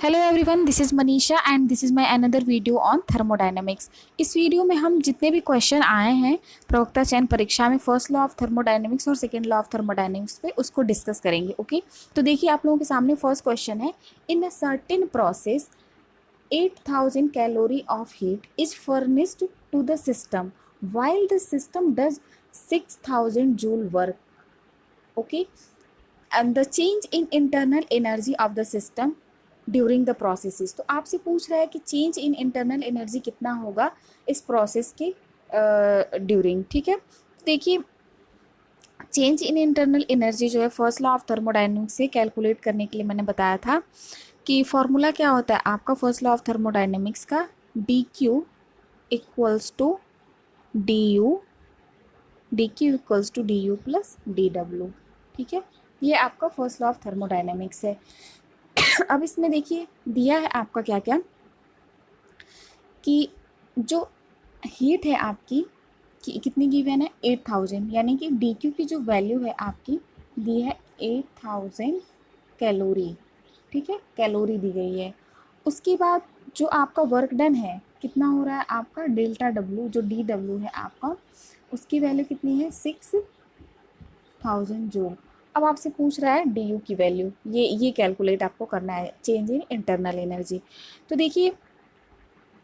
Hello everyone, this is Manisha and this is my another video on thermodynamics. इस video में हम जितने भी क्वेश्चन आए हैं प्रवक्ता चयन परीक्षा में फर्स्ट लॉ ऑफ थर्मोडायनामिक्स और सेकंड लॉ ऑफ थर्मोडायनामिक्स पे उसको डिस्कस करेंगे। ओके, तो देखिए आप लोगों के सामने फर्स्ट क्वेश्चन है। In a certain process 8000 calorie of heat is furnished to the system while the system does 6000 joule work. Okay, and the change in internal energy of the system during the processes. तो आपसे पूछ रहा है कि change in internal energy कितना होगा इस process के ड्यूरिंग। ठीक है, तो देखिए चेंज इन इंटरनल एनर्जी जो है फर्स्ट लॉ ऑफ थर्मोडायनेमिक्स से कैलकुलेट करने के लिए मैंने बताया था कि फॉर्मूला क्या होता है आपका फर्स्ट लॉ ऑफ थर्मोडायनेमिक्स का, d q equals to d u, d q equals to d u plus d डब्ल्यू। ठीक है, ये आपका फर्स्ट लॉ ऑफ थर्मोडायनेमिक्स है। अब इसमें देखिए दिया है आपका क्या क्या कि जो हीट है आपकी कि कितनी गिवन है 8000, यानी कि डी क्यू की जो वैल्यू है आपकी दी है 8000 कैलोरी। ठीक है, कैलोरी दी गई है। उसके बाद जो आपका वर्क डन है कितना हो रहा है आपका डेल्टा डब्ल्यू, जो डी डब्ल्यू है आपका उसकी वैल्यू कितनी है 6000 जूल। अब आपसे पूछ रहा है डी यू की वैल्यू, ये कैलकुलेट आपको करना है, चेंज इन इंटरनल एनर्जी। तो देखिए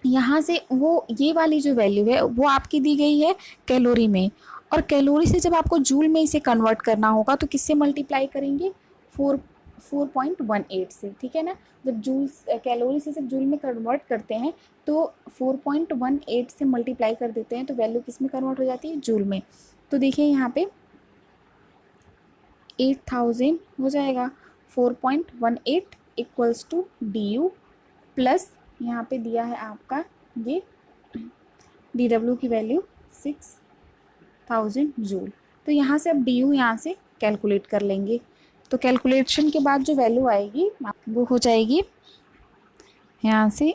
यहाँ से वो ये वाली जो वैल्यू है वो आपकी दी गई है कैलोरी में, और कैलोरी से जब आपको जूल में इसे कन्वर्ट करना होगा तो किससे मल्टीप्लाई करेंगे 4.18 से। ठीक है ना, जब जूल कैलोरी से जब जूल में कन्वर्ट करते हैं तो 4.18 से मल्टीप्लाई कर देते हैं तो वैल्यू किस में कन्वर्ट हो जाती है जूल में। तो देखिए यहाँ पे 8000 हो जाएगा, 4.18 equals to d u plus यहाँ पे दिया है आपका ये डी डब्ल्यू की वैल्यू 6000 जूल। तो यहाँ से अब डी यू यहाँ से कैलकुलेट कर लेंगे। तो कैलकुलेशन के बाद जो वैल्यू आएगी वो हो जाएगी यहाँ से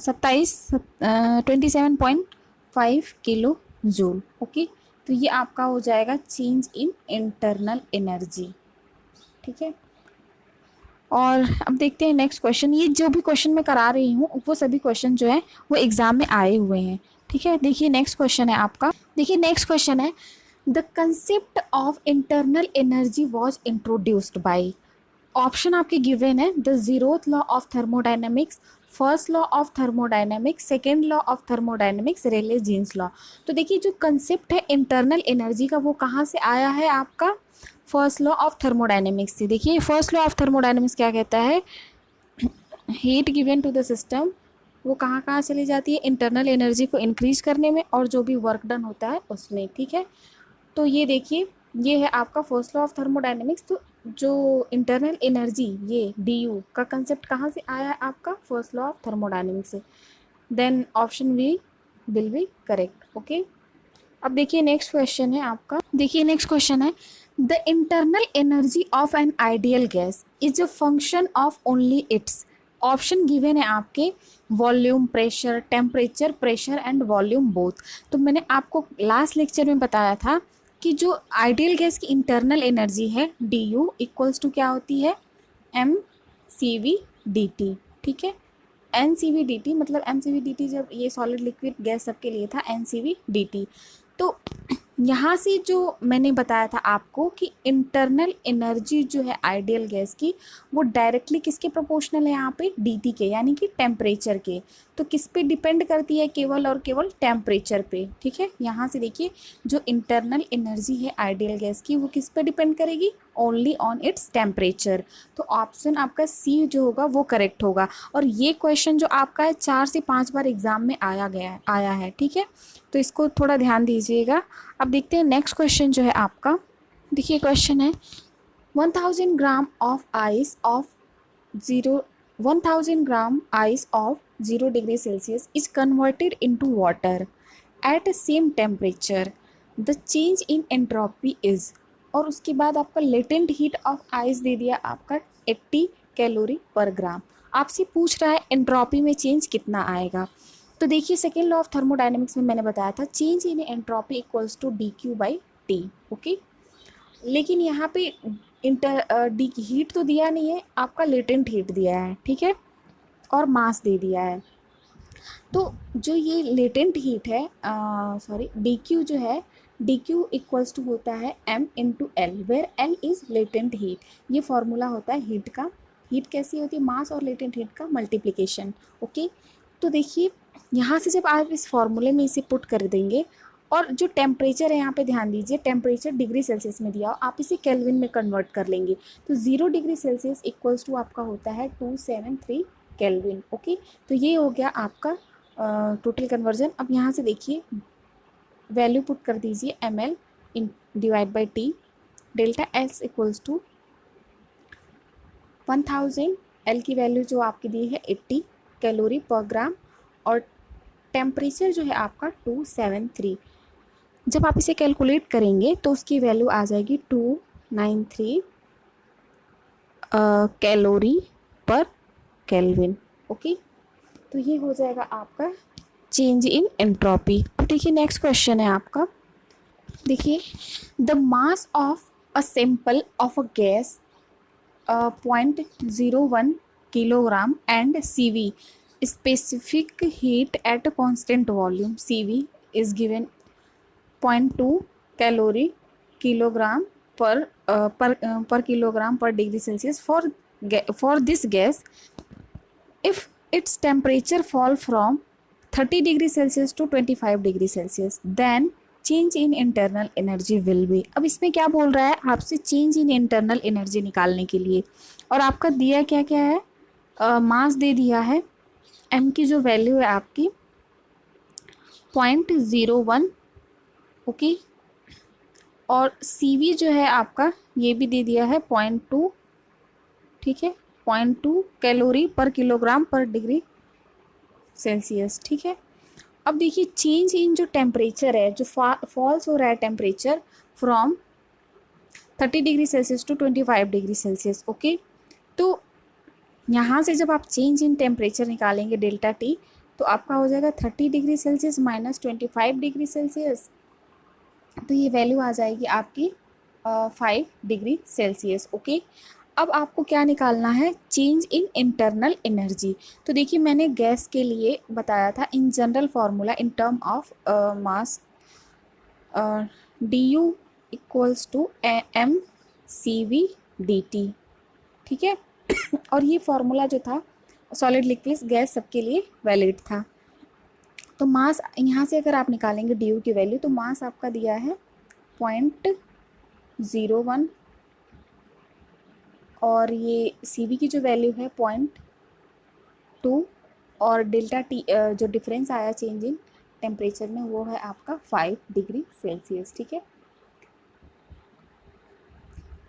27.5 किलो जूल। ओके, तो ये आपका हो जाएगा चेंज इन इंटरनल एनर्जी। ठीक है, और अब देखते हैं नेक्स्ट क्वेश्चन। ये जो भी क्वेश्चन मैं करा रही हूँ वो सभी क्वेश्चन जो है वो एग्जाम में आए हुए हैं। ठीक है, देखिए नेक्स्ट क्वेश्चन है आपका, देखिए नेक्स्ट क्वेश्चन है the concept of internal energy was introduced by. Option आपके गिवन है the zeroth law of thermodynamics, first law of thermodynamics, second law of thermodynamics, Rayleigh Jeans law. तो देखिए जो कंसेप्ट है इंटरनल एनर्जी का वो कहाँ से आया है आपका फर्स्ट लॉ ऑफ थर्मोडायनेमिक्स से। देखिए फर्स्ट लॉ ऑफ थर्मोडायनेमिक्स क्या कहता है, heat given to the system वो कहाँ कहाँ चली जाती है इंटरनल एनर्जी को इंक्रीज करने में और जो भी वर्क डन होता है उसमें। ठीक है, तो ये देखिए ये है आपका फर्स्ट लॉ ऑफ थर्मोडायनेमिक्स। तो जो इंटरनल एनर्जी ये डी यू का कंसेप्ट कहाँ से आया है आपका फर्स्ट लॉ ऑफ थर्मोडायनेमिक्स से। Then option B will be correct. Okay, अब देखिए नेक्स्ट क्वेश्चन है आपका, देखिए नेक्स्ट क्वेश्चन है the internal energy of an ideal gas is a function of only its. Option given है आपके volume, pressure, temperature, pressure and volume both. तो मैंने आपको लास्ट लेक्चर में बताया था कि जो आइडियल गैस की इंटरनल एनर्जी है डी यू इक्वल्स टू क्या होती है M C we D T. ठीक है, N C we D T मतलब M C we D T जब ये सॉलिड लिक्विड गैस सबके लिए था N C we D T. तो यहाँ से जो मैंने बताया था आपको कि इंटरनल एनर्जी जो है आइडियल गैस की वो डायरेक्टली किसके प्रोपोर्शनल है यहाँ पे डीटी के, यानी कि टेम्परेचर के। तो किस पे डिपेंड करती है, केवल और केवल टेम्परेचर पे। ठीक है, यहाँ से देखिए जो इंटरनल एनर्जी है आइडियल गैस की वो किस पे डिपेंड करेगी, ओनली ऑन इट्स टेम्परेचर। तो ऑप्शन आपका सी जो होगा वो करेक्ट होगा। और ये क्वेश्चन जो आपका है 4 से 5 बार एग्जाम में आया है। ठीक है, तो इसको थोड़ा ध्यान दीजिएगा। अब देखते हैं नेक्स्ट क्वेश्चन जो है आपका, देखिए क्वेश्चन है 1000 gram of ice of 1000 gram ice of 0 degree Celsius is converted into water at same temperature, the change in entropy is. और उसके बाद आपका लेटेंट हीट ऑफ आइस दे दिया आपका 80 कैलोरी पर ग्राम। आपसे पूछ रहा है एंट्रोपी में चेंज कितना आएगा। तो देखिए सेकेंड लॉ ऑफ थर्मोडायनेमिक्स में मैंने बताया था change in entropy equals to d q by t. Okay, लेकिन यहाँ पे डी हीट तो दिया नहीं है, आपका लेटेंट हीट दिया है, ठीक है, और मास दे दिया है। तो जो ये लेटेंट हीट है, सॉरी डी क्यू जो है, डी क्यू इक्वल्स टू होता है m into l, where l is latent heat. ये फॉर्मूला होता है हीट का। हीट कैसी होती है? मास और लेटेंट हीट का मल्टीप्लिकेशन। ओके, तो देखिए यहाँ से जब आप इस फॉर्मूले में इसे पुट कर देंगे, और जो टेम्परेचर है यहाँ पे ध्यान दीजिए, टेम्परेचर डिग्री सेल्सियस में दिया हो, आप इसे केल्विन में कन्वर्ट कर लेंगे। तो 0 डिग्री सेल्सियस इक्वल्स टू आपका होता है 273 केल्विन। ओके, तो ये हो गया आपका टोटल कन्वर्जन। अब यहाँ से देखिए वैल्यू पुट कर दीजिए m l in divide by t, delta S equals to 1000, l की वैल्यू जो आपकी दी है 80 कैलोरी पर ग्राम, और टेम्परेचर जो है आपका 273। जब आप इसे कैलकुलेट करेंगे तो उसकी वैल्यू आ जाएगी 293 कैलोरी पर केल्विन। ओके, तो ये हो जाएगा आपका चेंज इन एंट्रोपी। अब देखिए नेक्स्ट क्वेश्चन है आपका, देखिए the mass of a sample of a gas 0.01 kilogram and CV specific heat at a constant volume CV is given 0.2 calorie kilogram per kilogram per degree Celsius for this gas. If its temperature fall from 30 degree Celsius to 25 degree Celsius, then change in internal energy will be. अब इसमें क्या बोल रहा है आपसे? Change in internal energy निकालने के लिए, और आपका दिया क्या क्या है? मास दे दिया है, एम की जो वैल्यू है आपकी 0.01, ओके, और CV जो है आपका ये भी दे दिया है 0.2, ठीक है, 0.2 calorie per kilogram per degree Celsius, ठीक है। अब देखिए चेंज इन जो टेम्परेचर है, जो फॉल्स हो रहा है temperature from 30 degree Celsius to 25 degree Celsius. Okay, तो यहाँ से जब आप चेंज इन टेम्परेचर निकालेंगे डेल्टा टी, तो आपका हो जाएगा 30 degree Celsius minus 25 degree Celsius, तो ये वैल्यू आ जाएगी आपकी 5 डिग्री सेल्सियस। ओके, अब आपको क्या निकालना है? Change in internal energy. तो देखिए मैंने गैस के लिए बताया था in general formula in term of mass, du equals to m C we D T, ठीक है। और ये फार्मूला जो था सॉलिड लिक्विड गैस सबके लिए वैलिड था। तो मास यहाँ से अगर आप निकालेंगे du की वैल्यू, तो मास आपका दिया है 0.01, और ये CV की जो वैल्यू है 0.2, और डेल्टा टी जो डिफरेंस आया चेंज इन टेम्परेचर में वो है आपका 5 डिग्री सेल्सियस, ठीक है।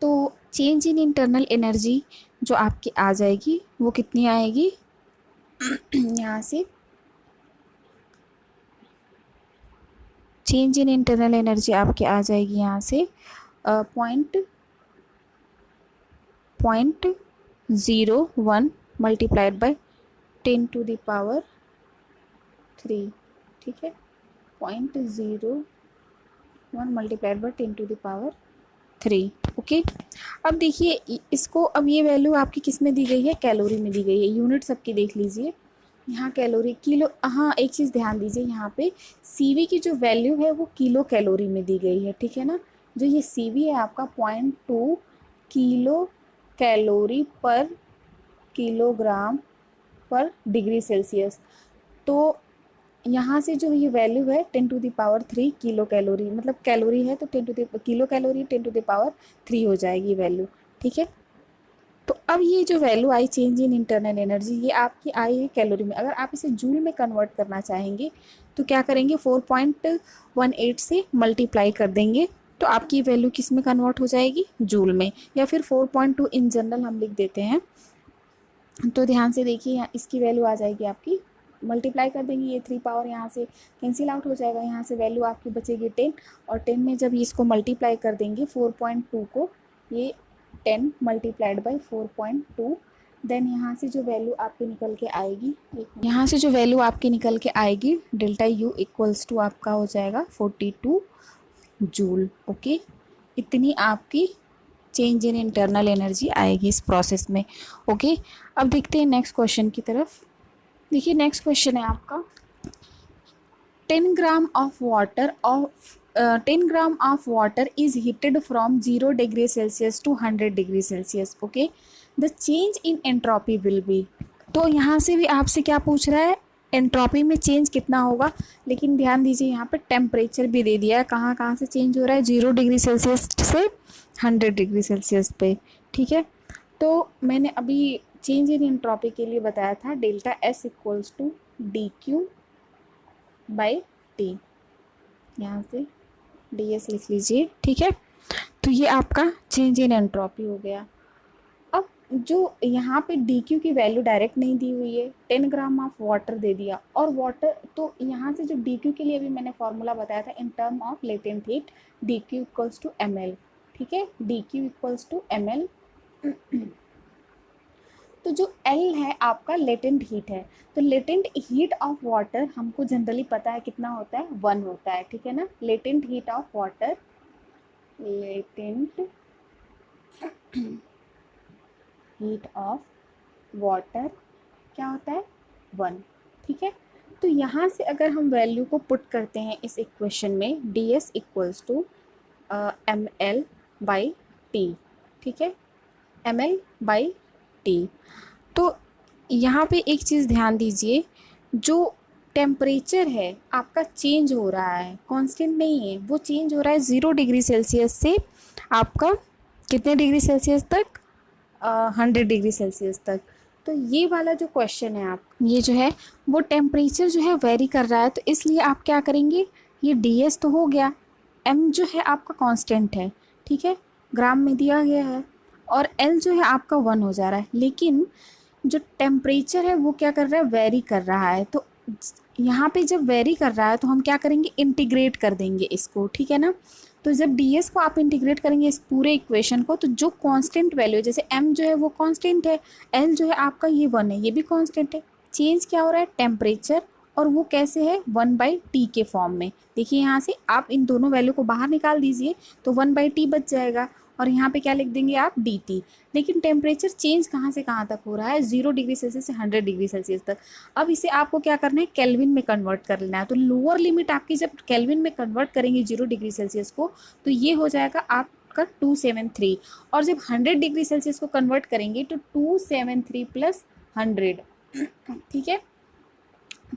तो चेंज इन इंटरनल एनर्जी जो आपकी आ जाएगी वो कितनी आएगी? यहाँ से चेंज इन इंटरनल एनर्जी आपकी आ जाएगी यहाँ से 0.01 multiplied by 10 to the power 3, ठीक है, 0.01 multiplied by 10 to the power 3। Okay, अब देखिए इसको, अब ये वैल्यू आपकी किस में दी गई है? कैलोरी में दी गई है। यूनिट सबकी देख लीजिए, यहाँ कैलोरी किलो, हाँ एक चीज़ ध्यान दीजिए, यहाँ पे CV की जो वैल्यू है वो किलो कैलोरी में दी गई है, ठीक है ना। जो ये CV है आपका 0.2 kilo calorie per kilogram per degree Celsius. तो यहाँ से जो ये वैल्यू है 10 to the power 3 kilo calorie, मतलब कैलोरी है तो 10 to the kilo calorie 10 to the power 3 हो जाएगी वैल्यू, ठीक है। तो अब ये जो value I change in internal energy, ये आपकी आई है कैलोरी में। अगर आप इसे जूल में कन्वर्ट करना चाहेंगे तो क्या करेंगे? 4.18 से मल्टीप्लाई कर देंगे, तो आपकी वैल्यू किस में कन्वर्ट हो जाएगी? जूल में, या फिर 4.2 इन जनरल हम लिख देते हैं। तो ध्यान से देखिए, इसकी वैल्यू आ जाएगी आपकी, मल्टीप्लाई कर देंगे, ये 3 पावर यहाँ से कैंसिल आउट हो जाएगा, यहाँ से वैल्यू आपकी बचेगी 10, और 10 में जब इसको मल्टीप्लाई कर देंगे 4.2 को, ये 10 मल्टीप्लाइड बाई 4.2, देन यहाँ से जो वैल्यू आपकी निकल के आएगी, यहाँ से जो वैल्यू आपकी निकल के आएगी डेल्टा U इक्वल्स टू आपका हो जाएगा 42 जूल। ओके, इतनी आपकी चेंज इन इंटरनल एनर्जी आएगी इस प्रोसेस में। ओके, अब देखते हैं नेक्स्ट क्वेश्चन की तरफ। देखिए नेक्स्ट क्वेश्चन है आपका 10 gram of water 10 gram of water is heated from 0 degree Celsius to 100 degree Celsius. Okay, the change in entropy will be. तो यहाँ से भी आपसे क्या पूछ रहा है, एंट्रोपी में चेंज कितना होगा, लेकिन ध्यान दीजिए यहाँ पे टेम्परेचर भी दे दिया है, कहाँ कहाँ से चेंज हो रहा है, 0 डिग्री सेल्सियस से 100 डिग्री सेल्सियस पे। ठीक है, तो मैंने अभी चेंज इन एंट्रोपी के लिए बताया था delta S equals to d q by T, यहाँ से डी एस लिख लीजिए। ठीक है, तो ये आपका चेंज इन एंट्रोपी हो गया। अब जो यहाँ पे डी क्यू की वैल्यू डायरेक्ट नहीं दी हुई है, 10 ग्राम ऑफ वाटर दे दिया, और वाटर तो यहाँ से जो डी क्यू के लिए अभी मैंने फॉर्मूला बताया था in term of latent heat, d q equals to m L. ठीक है, d q equals to m L. तो जो L है आपका लेटेंट हीट है, तो लेटेंट हीट ऑफ वाटर हमको जनरली पता है कितना होता है, 1 होता है। ठीक है ना, latent heat of water, latent heat of water क्या होता है, 1। ठीक है, तो यहाँ से अगर हम वैल्यू को पुट करते हैं इस इक्वेशन में, d S equals to m L by T. ठीक है, एम एल बाई टी। तो यहाँ पे एक चीज़ ध्यान दीजिए, जो टेम्परेचर है आपका चेंज हो रहा है, कांस्टेंट नहीं है, वो चेंज हो रहा है 0 डिग्री सेल्सियस से आपका कितने डिग्री सेल्सियस तक, 100 डिग्री सेल्सियस तक। तो ये वाला जो क्वेश्चन है आप, ये जो है वो टेम्परेचर जो है वेरी कर रहा है, तो इसलिए आप क्या करेंगे, ये डी एस तो हो गया, एम जो है आपका कांस्टेंट है, ठीक है, ग्राम में दिया गया है, और एल जो है आपका 1 हो जा रहा है, लेकिन जो टेम्परेचर है वो क्या कर रहा है, वेरी कर रहा है। तो यहाँ पे जब वेरी कर रहा है तो हम क्या करेंगे, इंटीग्रेट कर देंगे इसको। ठीक है ना, तो जब डी एस को आप इंटीग्रेट करेंगे इस पूरे इक्वेशन को, तो जो कांस्टेंट वैल्यू, जैसे एम जो है वो कांस्टेंट है, एल जो है आपका ये 1 है, ये भी कांस्टेंट है, चेंज क्या हो रहा है, टेम्परेचर, और वो कैसे है, 1/T के फॉर्म में। देखिए यहाँ से आप इन दोनों वैल्यू को बाहर निकाल दीजिए तो 1/T बच जाएगा, और यहाँ पे क्या लिख देंगे आप, dt। लेकिन टेम्परेचर चेंज कहाँ से कहाँ तक हो रहा है, 0 डिग्री सेल्सियस से 100 डिग्री सेल्सियस तक। अब इसे आपको क्या करना है, केल्विन में कन्वर्ट कर लेना है। तो लोअर लिमिट आपकी जब केल्विन में कन्वर्ट करेंगे 0 डिग्री सेल्सियस को, तो ये हो जाएगा आपका 273, और जब 100 डिग्री सेल्सियस को कन्वर्ट करेंगे तो 273 प्लस 100। ठीक है,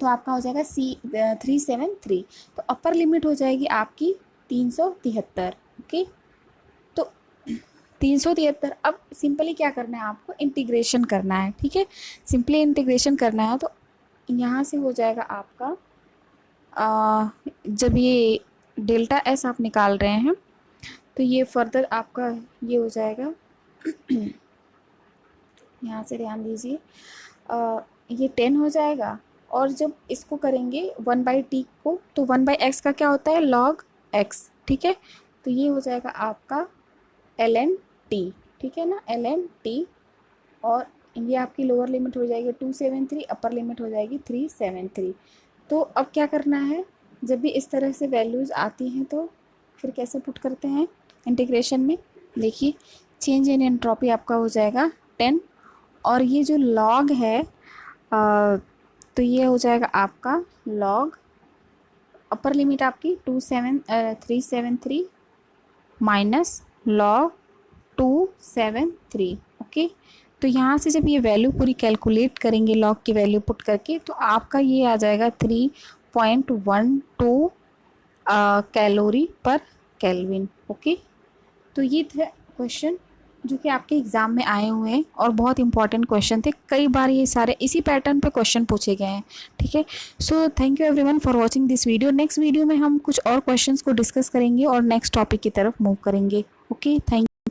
तो आपका हो जाएगा 373, तो अपर लिमिट हो जाएगी आपकी 373। ओके, 373। अब सिंपली क्या करना है आपको, इंटीग्रेशन करना है। ठीक है, सिंपली इंटीग्रेशन करना है, तो यहाँ से हो जाएगा आपका जब ये डेल्टा एस आप निकाल रहे हैं तो ये फर्दर आपका ये हो जाएगा यहाँ से ध्यान दीजिए, ये 10 हो जाएगा, और जब इसको करेंगे 1/T को, तो 1/x का क्या होता है, log x। ठीक है, तो ये हो जाएगा आपका ln t। ठीक है ना, ln t, और ये आपकी लोअर लिमिट हो जाएगी 273, अपर लिमिट हो जाएगी 373। तो अब क्या करना है, जब भी इस तरह से वैल्यूज़ आती हैं तो फिर कैसे पुट करते हैं इंटीग्रेशन में। देखिए चेंज इन एंट्रोपी आपका हो जाएगा 10, और ये जो log है तो ये हो जाएगा आपका log, अपर लिमिट आपकी 373 माइनस log 273। ओके, तो यहाँ से जब ये वैल्यू पूरी कैलकुलेट करेंगे log की वैल्यू पुट करके, तो आपका ये आ जाएगा 3.12 कैलोरी पर केल्विन। ओके, तो ये थे क्वेश्चन जो कि आपके एग्ज़ाम में आए हुए हैं, और बहुत इंपॉर्टेंट क्वेश्चन थे, कई बार ये सारे इसी पैटर्न पे क्वेश्चन पूछे गए हैं। ठीक है, so thank you everyone for watching this video. Next video में हम कुछ और क्वेश्चंस को डिस्कस करेंगे और नेक्स्ट टॉपिक की तरफ मूव करेंगे। Okay, thank